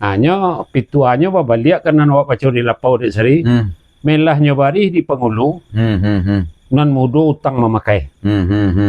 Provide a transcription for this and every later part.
Hanya pituanya babaliak karena awak pacur di lapau di seri. Melahnya bari di pengulu. Nan mudu utang memakai.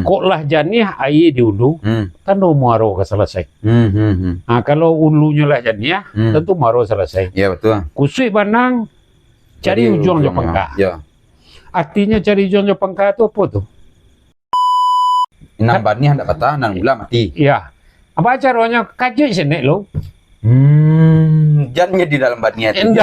Kok lah janih air di ulu. Tentu muaro ke selesai. Kalau ulunya lah janih, tentu muaro selesai. Ya betul. Kusui banang cari ujung pangka. Ya. Artinya cari ujung pangka itu apa tuh? Nang bani hendak patah, nang gula mati. Iya. Apa caranya? Kaji sini lo. Jangannya di dalam bani itu.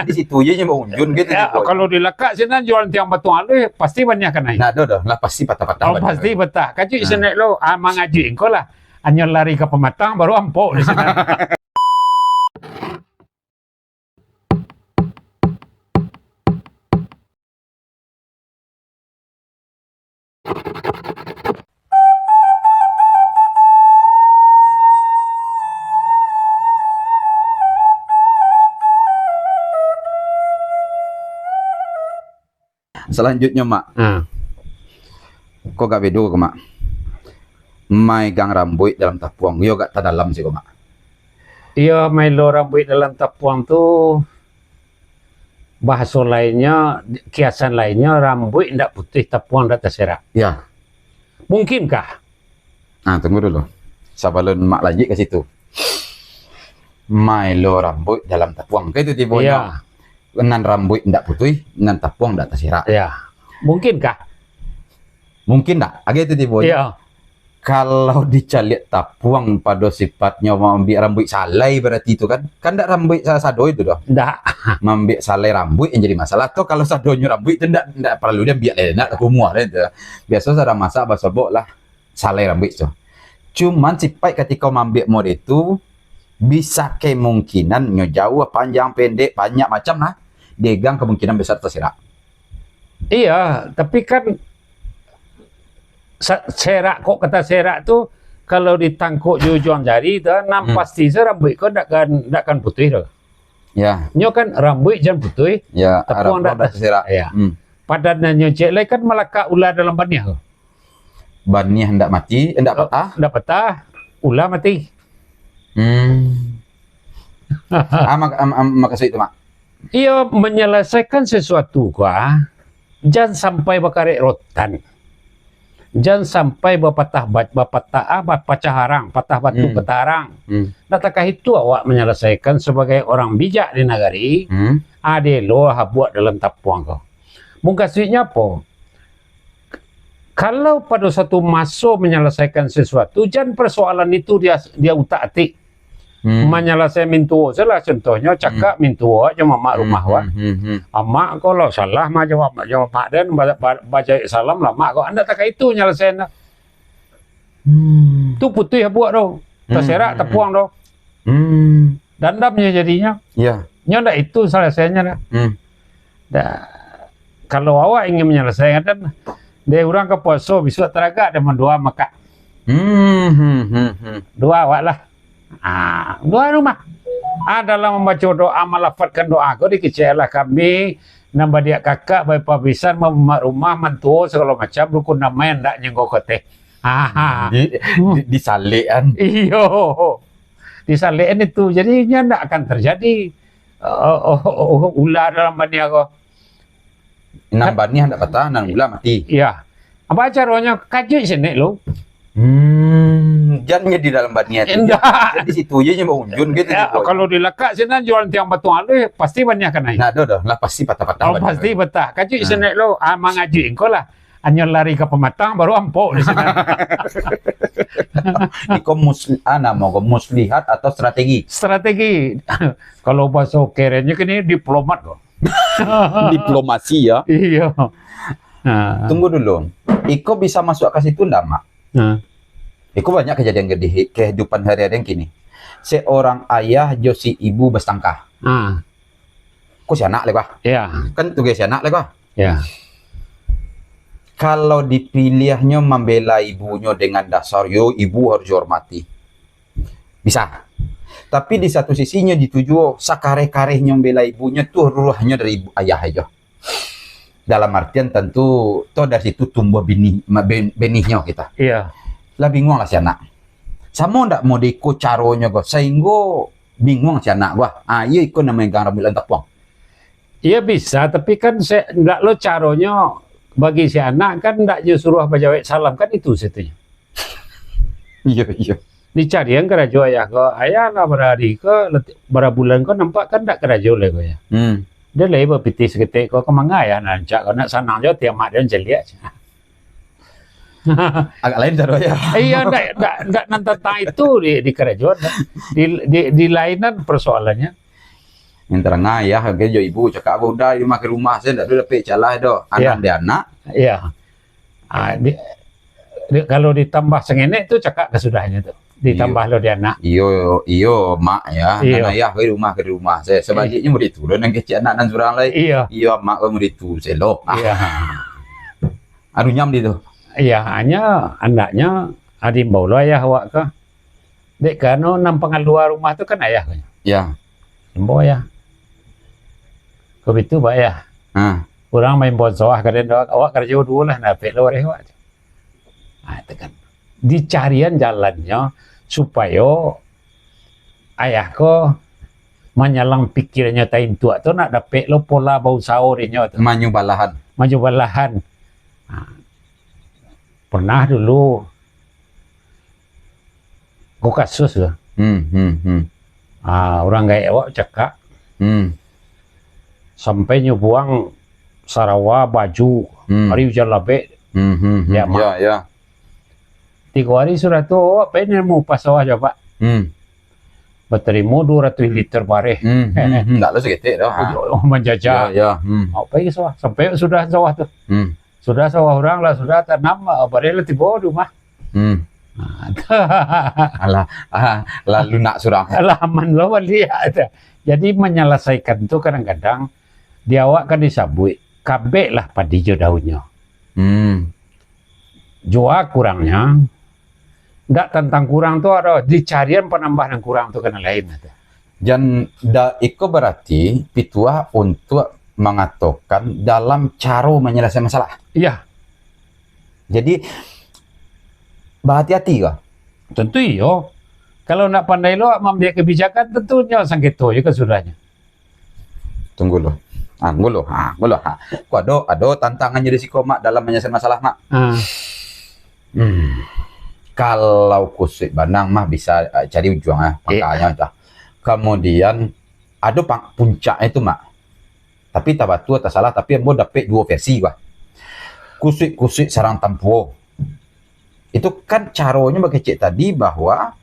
Di situ aja mau unjun gitu. Ya, kalau dilekak sini jualan tiang batu alu pasti banyak kan naik. Nah, lah pasti patah-patah. Oh, pasti betah. Kaji sini lo mengaji engkau lah. Hanya lari ke pematang baru ampuk di sana. Selanjutnya mak, kok gak bedo mak? Mai gang rambut dalam tapuang, yo gak dalam sih kok mak. Iya, mai lo rambut dalam tapuang tuh bahasa lainnya, kiasan lainnya rambut tidak putih tapuang tidak terserak. Ya. Mungkinkah? Nah tunggu dulu, sabalun mak lanjut ke situ. Mai lo rambut dalam tapuang, kayak itu tibonya. Iya. Nan rambut tidak putih, nan tapuang tidak terserak. Ya. Mungkinkah? Mungkin tak? Agak itu tibonya. Iya. Kalau dicalik tapuang pada sifatnya membiak rambut salai berarti itu kan tidak rambut sado itu doh. Tidak. Membiak salai rambut yang jadi masalah. Atau kalau sadonya rambut itu tidak perlu dia biak enak kumur itu. Biasa ada masak basobok lah salai rambut itu. Cuman sifat ketika membiak mod itu bisa kemungkinan jauh panjang pendek banyak macam lah degang kemungkinan besar terserak. Iya, tapi kan serak kok kata serak tuh kalau ditangkuk ujung jari itu pasti rambut kok tidak kan putih tuh. Ya. Nyo kan rambut jangan putih. Ya. Tapi tidak terserak. Ya. Padannya cek lagi kan melaka ular dalam bannya. Bannya hendak mati, hendak patah. Hendak patah, ular mati. Makasih itu mak. Iya, menyelesaikan sesuatu kah? Jangan sampai berkarek rotan. Jangan sampai berpatah pecah harang, patah batu petarang. Datakah itu awak menyelesaikan sebagai orang bijak di negari? Ade lo buat dalam tapuang kau. Mungkasihnya apa? Kalau pada satu masa menyelesaikan sesuatu, jangan persoalan itu dia utak-atik. Menyelesaikan mintuo salah contohnya cakap mintuo aja mak rumah wa. Mak kalau salah mak jawab mak dan baca salam lah mak kau anda tak itu nyelesain. Tu putih buat dong. Terserak tapuang dong. Dandamnya jadinya. Iya. Nyoda itu selesainya dah. Kalau awak ingin menyelesaikan dan dia orang ke poso besok teraga dan mendoa maka. Doa awak lah. Doa rumah. Dalam membaca doa melafatkan doa kau dikecelah kami nambah dia kakak bapak bisa memak rumah mantu segala macam rukun nama yang tak nyenggok kote. Disalikan. Iyo. Disalikan itu jadinya tidak akan terjadi ular dalam bania kau. Nang bani hendak patah, nang ular mati. Iya. Apa caranya? Kaji sini lo. Jangannya di dalam bani itu. Di situ aja mau unjun gitu. Ya, kalau dilekak sini jualan tiang batu alu pasti banyak kan naik. Nah, lah pasti patah-patah. Oh, pasti betah. Kaji sini lo mengaji engkau lah. Hanya lari ke pematang baru ampuk di sana. Iko muslihat atau strategi. Strategi. Kalau bahasa kerennya ini diplomat kok. Diplomasi ya. Iya. Tunggu dulu. Iko bisa masuk ke situ enggak, Mak? Iko banyak kejadian gede kehidupan hari-hari yang kini. Seorang ayah josi ibu bertengkar. Kok si anak lekah? Iya. Kan tugas si anak lekah. Iya. Kalau dipilihnya membela ibunya dengan dasar ibu harus dihormati. Bisa. Tapi di satu sisinya dituju sakare-karehnya membela ibunya tuh ruhnya dari ibu ayah aja. Dalam artian tentu toh dari situ tumbuh benihnya kita. Iya. Lah bingung lah si anak. Sama ndak mau diikut caronya kok sehingga bingung si anak gua. Iya ikut namanya gang rambut lan tapuang. Iya bisa, tapi kan enggak lo caranya bagi si anak kan enggak suruh bajawek salam kan itu situnya. Iya. Dicari yang kerajo ayah ko, ayah lah berhari ko, berapa bulan ko nampak kan enggak kerajo lah ko ya. Dia lagi berpiti seketik ko kemana ya nancak ko nak sanang jo tiap mak dia jeliak. Agak lain cara ya. Iya, enggak tentang itu di kerajo, di lainan persoalannya. Yang terang ayah, kerja ibu cakap aku udah di makan rumah saya ndak dapat calah do. Anak dia anak. Iya. Kalau ditambah sengene itu cakap kesudahnya tuh. Ditambah lo dia anak. Iyo mak ya. Iyo. Anak ayah ke rumah saya. Sebaliknya murid itu lo nang kecil anak dan surang lain. Iyo mak murid itu selo. Iya. Aduh nyam di tu. Iya, hanya anaknya adim bau lo ayah awak ke. Dek kano nampang luar rumah tu kan ayah kan. Ya. Sembo ya. Kau itu pak ya. Orang main bon sawah kadang awak kerja dulu lah nak pek luar awak. Itu kan. Dicarian jalannya supaya ayah ko menyalang pikirannya tain tua tu nak dapat lo pola bau saurinya tu. Maju balahan. Pernah dulu kau kasus ke? Orang gaya awak cakap sampai nyobuang Sarawak baju hari hujan labek. Ya, mak. Ya. 3 hari sudah tu awak pengen mau pas sawah coba. Berterima 200 liter bareh. Enggak lo segitu dah. Menjajah. Ya. Apa pergi sawah sampai sudah sawah tu. Sudah sawah orang lah, sudah tanam bareh lah tiba rumah. Lalu nak surang. Laman lo lihat. Jadi menyelesaikan itu kadang-kadang di awak kan disabui kabek lah padi jo daunnya. Jua kurangnya. Enggak tentang kurang tu ada dicarian penambahan kurang tu kena lain. Dan itu berarti pitua untuk mengatakan dalam cara menyelesaikan masalah. Iya. Jadi berhati-hati kah? Tentu iyo. Kalau nak pandai lo membiak kebijakan tentunya sangkit tu juga sudahnya. Tunggu lo. Ku ada tantangannya risiko mak dalam menyelesaikan masalah mak. Kalau kusik banang mah bisa cari ujung pangkalnya entah. Kemudian ada puncaknya itu mak. Tapi tak batu tak salah tapi mau dapat 2 versi gua. Kusik sarang tampuo. Itu kan caranya bagi cik tadi bahwa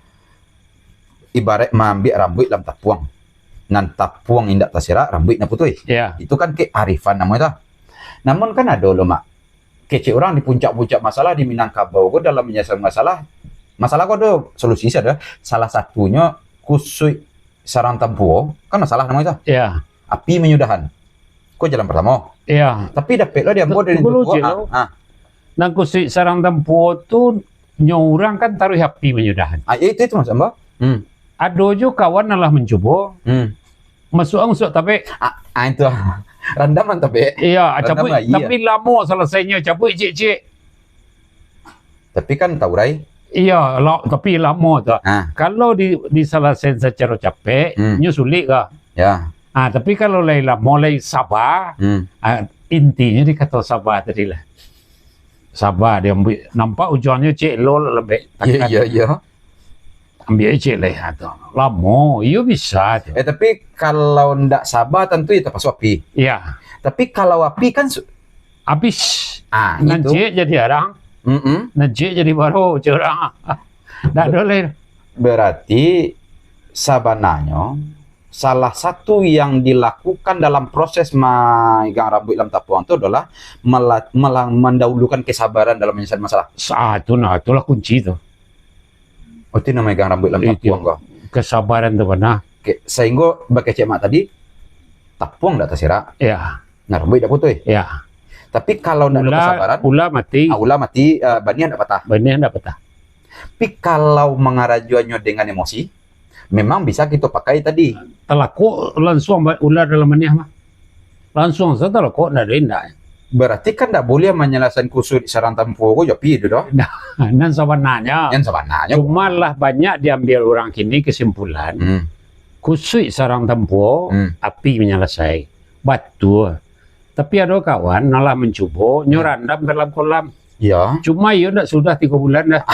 ibarat mengambil rambut dalam tapuang. Nan tapuang indak tasira rambut na putih. Yeah. Itu kan kearifan namanya. Namun kan ada loh mak. Kecik orang di puncak-puncak masalah di Minangkabau kok dalam menyelesaikan masalah kok ada solusi ada. Salah satunya kusik sarang tampuo kan masalah namanya. Iya. Api menyudahan. Kok jalan pertama. Iya. Tapi dapat lo dia buat dari itu. Nang kusik sarang tampuo tu nyorang kan taruh api menyudahan. Itu mas Mbak. Ada juga kawan malah mencoba. Masuk tapi itu rendaman tapi. Iya, tapi lama selesainya cabut cik. Tapi kan taurai. Iya, tapi lama tu. Kalau diselesaikan secara capek, sulit kah? Ya. Tapi kalau mulai sabar, intinya dikata sabar tadi lah. Sabar dia nampak ujungnya cik lo lebih. Iya. Ambil cik lah tu. Lama, iyo bisa. Tapi kalau ndak sabar tentu itu pas api. Iya. Tapi kalau api kan habis. Itu. Cik jadi orang. Cik jadi baru curang. Ndak boleh. Berarti sabananya salah satu yang dilakukan dalam proses megang rambut dalam tapuan itu adalah mendahulukan kesabaran dalam menyelesaikan masalah. Itulah kunci itu. Itu namanya megang rambut dalam tapuan kok. Kesabaran itu benar. Sehingga bagi cemak tadi tapuang tidak tersirak. Iya. Nah rambut tidak putih. Iya. Tapi kalau tidak ada kesabaran, ula mati. banian tidak patah. Banian tidak patah. Tapi kalau mengarajuannya dengan emosi, memang bisa kita pakai tadi. Telaku langsung ular dalam maniah mah. Langsung setelah kok tidak ada. Berarti kan tidak boleh menyelesaikan kusut sarang tampuo kok jadi itu doh. Dan sebenarnya. Yang sebenarnya. Cuma lah banyak diambil orang kini kesimpulan. kusui sarang tempo, api menyelesai. Betul. Tapi ada kawan malah mencoba nyorandam dalam kolam. Ya. Cuma ya ndak sudah 3 bulan dah.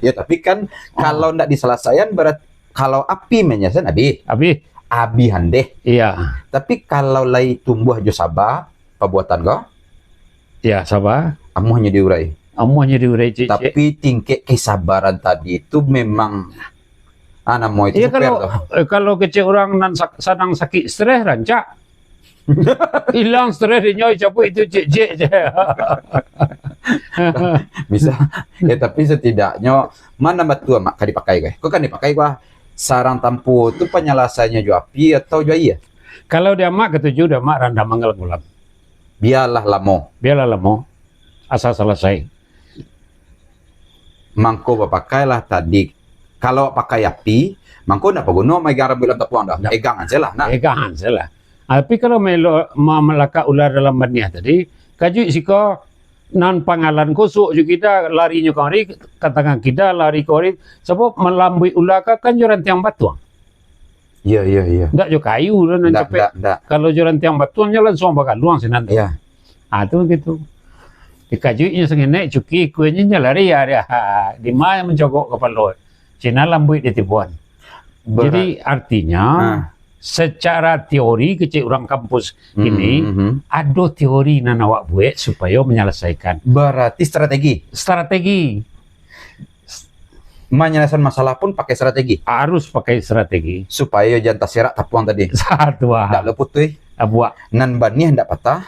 Ya tapi kan kalau ndak diselesaikan berat kalau api menyelesaikan abi handeh. Iya. Tapi kalau lai tumbuh jo sabah perbuatan kau, ya sabar. amuhnya diurai. Amuhnya diurai cik. Tapi tingkat kesabaran tadi itu memang anak mau itu Iya super tuh. kalau kecil orang sedang sakit stres rancak. Hilang stres dia nyoy capuk itu cik. Bisa. Ya tapi setidaknya mana batu mak kan dipakai guys. Kok kan dipakai gua sarang tampu itu penyelesaiannya jo api atau jo iya? Kalau dia mak ketujuh dia mak randa manggal gulam. Biarlah lamo. Asal selesai. Mangko bapakailah tadi. Kalau pakai api, mangko ndak pagono mai garam bulan tapuang dah. Egang aja lah. Nah. Egang salah. Tapi kalau melaka ular dalam baniah tadi, kaju siko nan pangalan kusuk juga kita larinya kari, katakan kita lari kari, sebab melambui ular kan joran tiang batuang. Iya. Ndak jo kayu dan cepet. Kalau joran tiang batuang jalan semua bakal luang sinan. Iya. Itu gitu. Dikajuinya sengenek cuki kuenya lari ya di mana mencogok kepala. Cina lambui di tipuan. Jadi artinya secara teori kecil orang kampus ini ada teori nan awak buat supaya menyelesaikan. Berarti strategi. Menyelesaikan masalah pun pakai strategi. Harus pakai strategi Supaya jangan terserak tapuang tadi. satu Ndak leput tuh. buat Nan banih ndak patah.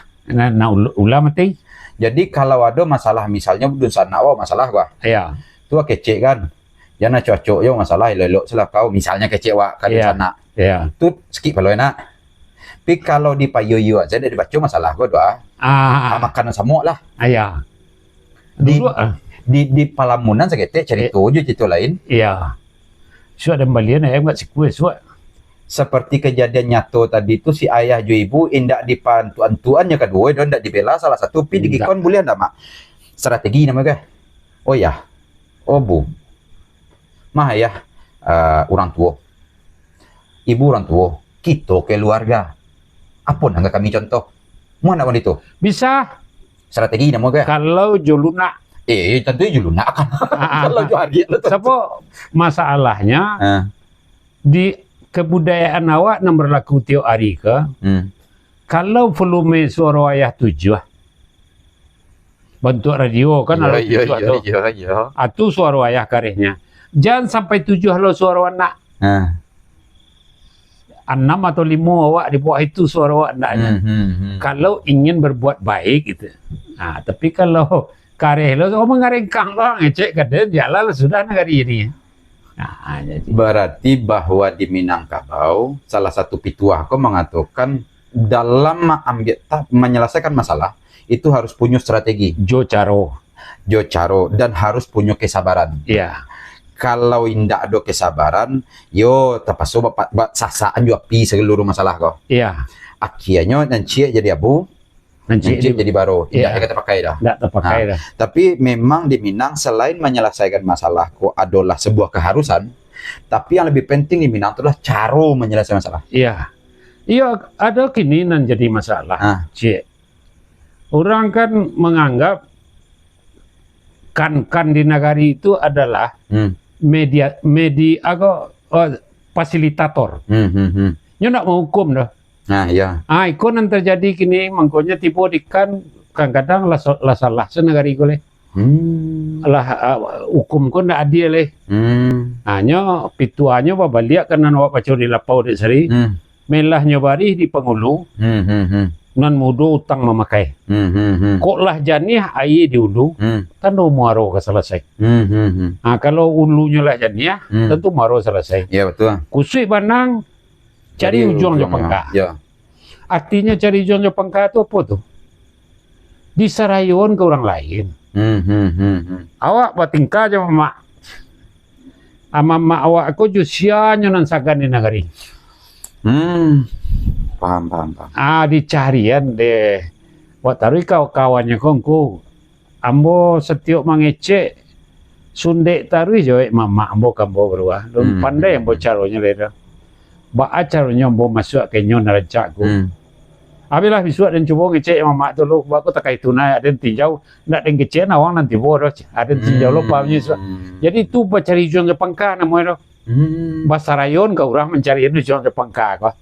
ulah mati. Jadi kalau ada masalah misalnya budun sana masalah gua. Ya. Tu kecek kan. Jangan cocok yo masalah elok selah kau misalnya kecek wa kan sana. Ya. Tu skip kalau enak. Tapi kalau di payoyo aja dia dibaca masalah gua doa. Makan semua lah. Ya. Di Palamunan sakit cerita cerita lain. Iya. Sudah kembalian ayam enggak sikue suat. Seperti kejadian nyato tadi itu si ayah jo ibu indak dipantuan-tuannya kedua dan ndak dibela salah satu pi digikon bulian dah mak. Strategi namanya. Oh ya. Oh bu. Mah ya orang tua. Ibu orang tua, kita keluarga. Apa nangga kami contoh? Mana wanita? Bisa Strategi namanya. kalau joluna. Tentu juluna akan. Kalau jo hari Siapa masalahnya di kebudayaan awak yang berlaku tiap hari ke, kalau volume suara ayah 7 bentuk radio kan ada 7 atau suara ayah karehnya. Jangan sampai 7 lo suara anak. 6 atau 5 awak di bawah itu suara awak anaknya. Kalau ingin berbuat baik gitu. Tapi kalau kareh lo mengarengkang lo ngecek kaden jalan sudah negari ini. Jadi. Berarti bahwa di Minangkabau salah satu pituah kau mengatakan dalam menyelesaikan masalah itu harus punya strategi. Jo caro dan harus punya kesabaran. Iya. Kalau indak ada kesabaran, yo terpasu bapak sasaan jo api seluruh masalah kau. Iya. Akhirnya nanti jadi abu, nanti jadi baru. Tidak kita pakai dah. Tidak terpakai dah. Tapi memang di Minang selain menyelesaikan masalah kok adalah sebuah keharusan, tapi yang lebih penting di Minang itulah cara menyelesaikan masalah. Iya. Iya, ada kini nan jadi masalah. Orang kan menganggap kan di negari itu adalah media fasilitator. Nyo nak mau hukum dah. Iya. Ikon yang terjadi kini mangkonya tipu dikan kadang-kadang lah salah senegari goleh. Hukum ko ndak adil leh. Hanya pituanya babaliak karena awak pacur di lapau di seri. Melah nyobari di pengulu. Nan mudo utang memakai. Kok lah janiah air di ulu, kan muaro ke selesai. Kalau ulunya lah janiah, tentu muaro selesai. Iya betul. Kusui banang, cari ujung jo pangka. Ya. Artinya cari ujung jo pangka itu apa tuh? Disarayon ke orang lain. Awak batingka aja mak. Mak awak aku jusianya nan sagan di negeri. Paham. Dicarian deh. Buat taruh kawannya kongku. Ambo setiap mengecek sundek taruh joek mama ambo kambo berubah. Pandai ambo caranya leda. ba acaranya mau masuk ke nyon raja ku. Hmm. Abilah bisuat dan coba ngecek mama tu lu aku tak itu naik ada tinjau nak den ngecek nawang nanti boros ada tinjau lupa punya. Jadi tu cari jual ke pangka namanya bahasa rayon kau orang mencari itu jual ke pangka kau.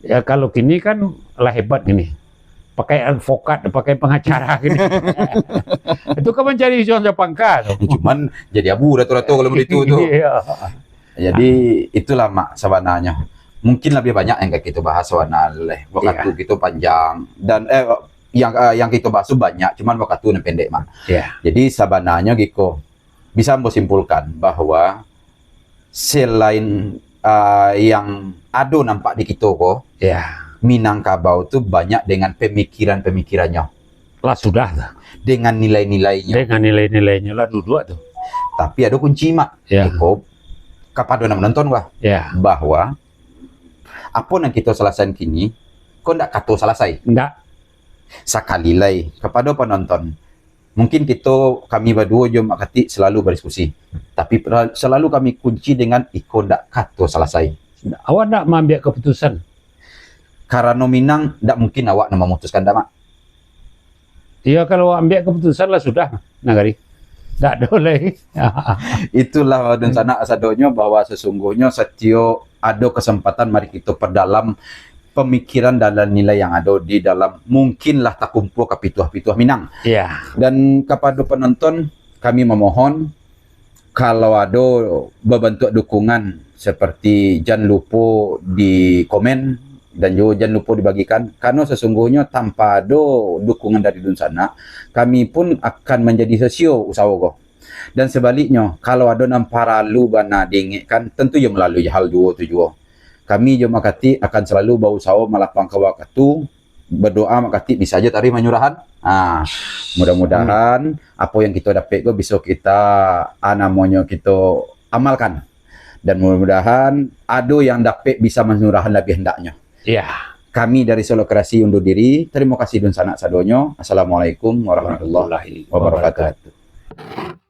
Ya kalau kini kan lah hebat gini. Pakai advokat, pakai pengacara gini. Itu kan mencari jual ke pangka. Cuman jadi abu ratu-ratu kalau begitu tuh. Iya. Jadi itulah mak sebenarnya. Mungkin lebih banyak yang kayak kita bahas soalnya waktu itu panjang dan yang kita bahas banyak cuman waktu yang pendek mak. Jadi sebenarnya Giko bisa simpulkan bahwa selain yang ada nampak di kita kok Minangkabau itu banyak dengan pemikirannya lah sudah dengan nilai-nilainya lah dua tuh. Tapi ada kunci mak Giko kepada menonton bahwa apa yang kita selesaikan kini, kok ndak kata selesai? Ndak. Sekali lagi kepada penonton, mungkin kami berdua jom akati selalu berdiskusi, tapi selalu kami kunci dengan iko ndak kata selesai. Awak ndak mengambil keputusan? Karena Minang ndak mungkin awak nak memutuskan dak mak. Iya kalau ambil keputusan lah sudah nagari. Ndak boleh. Itulah dan sana asadonyo bahwa sesungguhnya setio ada kesempatan mari kita perdalam pemikiran dan nilai yang ada di dalam mungkinlah tak kumpul ke pituah-pituah Minang. Dan kepada penonton kami memohon kalau ada berbentuk dukungan seperti jangan lupa di komen dan juga jangan lupa dibagikan karena sesungguhnya tanpa ada dukungan dari Dunsana kami pun akan menjadi sesio usaha kok. Dan sebaliknya, kalau ada nampara lu bana dingekkan, tentu yang melalui hal dua tu juga. Kami je makati akan selalu berusaha melapang kawakatu, berdoa makati bisa aja tari menyurahan. Mudah-mudahan apa yang kita dapat go bisa kita namanya kita amalkan. Dan mudah-mudahan ada yang dapat bisa menyurahan lebih hendaknya. Kami dari Solo Kreasi undur diri. Terima kasih Dunsana sadonyo. Assalamualaikum warahmatullahi wabarakatuh.